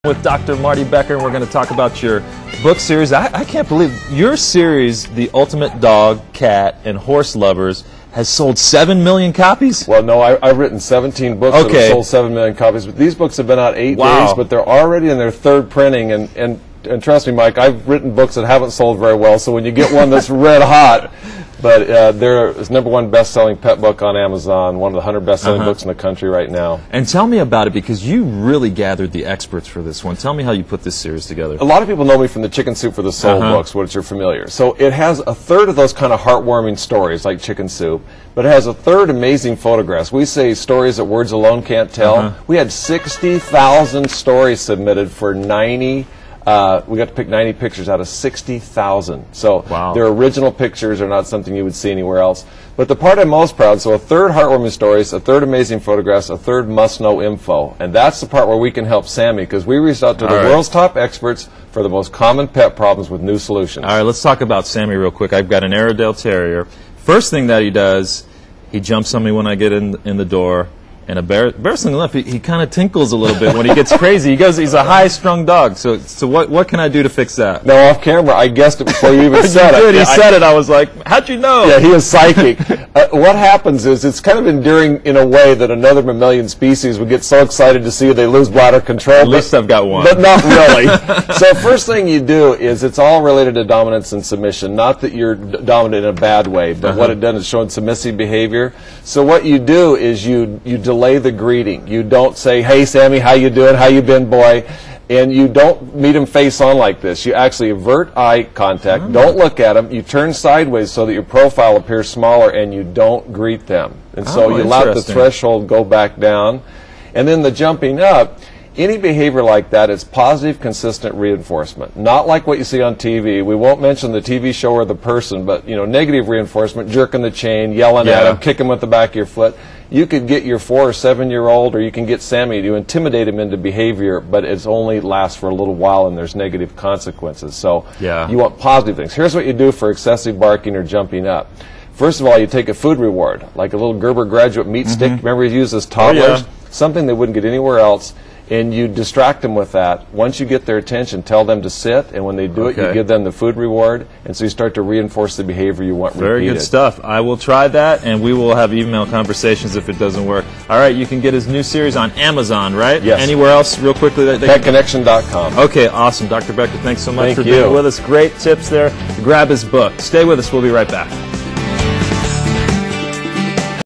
With Dr. Marty Becker, and we're going to talk about your book series. I can't believe your series, The Ultimate Dog, Cat, and Horse Lovers, has sold 7 million copies? Well, no, I've written 17 books that have sold 7 million copies. But these books have been out 8 days, but they're already in their 3rd printing. And trust me, Mike, I've written books that haven't sold very well, so when you get one that's red hot, but they're #1 best-selling pet book on Amazon, one of the 100 best-selling books in the country right now. And tell me about it, because you really gathered the experts for this one. Tell me how you put this series together. A lot of people know me from the Chicken Soup for the Soul books, which are familiar. So it has 1/3 of those kind of heartwarming stories, like Chicken Soup, but it has 1/3 amazing photographs. We say stories that words alone can't tell. We had 60,000 stories submitted for 90. We got to pick 90 pictures out of 60,000. So their original pictures are not something you would see anywhere else. But the part I'm most proud, so 1/3 heartwarming stories, 1/3 amazing photographs, 1/3 must-know info. And that's the part where we can help Sammy, because we reached out to the world's top experts for the most common pet problems with new solutions. All right, let's talk about Sammy real quick. I've got an Airedale Terrier. First thing that he does, he jumps on me when I get in the door. And embarrassingly enough, he kind of tinkles a little bit when he gets crazy. He's a high-strung dog. So what can I do to fix that? No, off camera, I guessed it before you even said it. He said it. I was like, how'd you know? Yeah, he is psychic. What happens is it's kind of endearing in a way that another mammalian species would get so excited to see you they lose bladder control. At least I've got one. But not really. So first thing you do is it's all related to dominance and submission. Not that you're dominant in a bad way, but what it does is showing submissive behavior. So what you do is you delay the greeting. You don't say, "Hey, Sammy, how you doing? How you been, boy?" And you don't meet him face on like this. You actually avert eye contact. Don't look at him. You turn sideways so that your profile appears smaller, and you don't greet them. And so you let the threshold go back down. And then the jumping up, any behavior like that is positive, consistent reinforcement. Not like what you see on TV. We won't mention the TV show or the person, but negative reinforcement, jerking the chain, yelling at him, kick him with the back of your foot. You could get your 4 or 7-year-old, or you can get Sammy to intimidate him into behavior, but it only lasts for a little while and there's negative consequences. So you want positive things. Here's what you do for excessive barking or jumping up. First of all, you take a food reward, like a little Gerber graduate meat stick. Remember you use as toddlers? Something they wouldn't get anywhere else. And you distract them with that. Once you get their attention, tell them to sit, and when they do it, you give them the food reward, and so you start to reinforce the behavior you want repeated. Very good stuff. I will try that, and we will have email conversations if it doesn't work. All right, you can get his new series on Amazon, right? Yes. Anywhere else, real quickly? PetConnection.com. Okay, awesome. Dr. Becker, thanks so much for being with us. Great tips there. Grab his book. Stay with us. We'll be right back.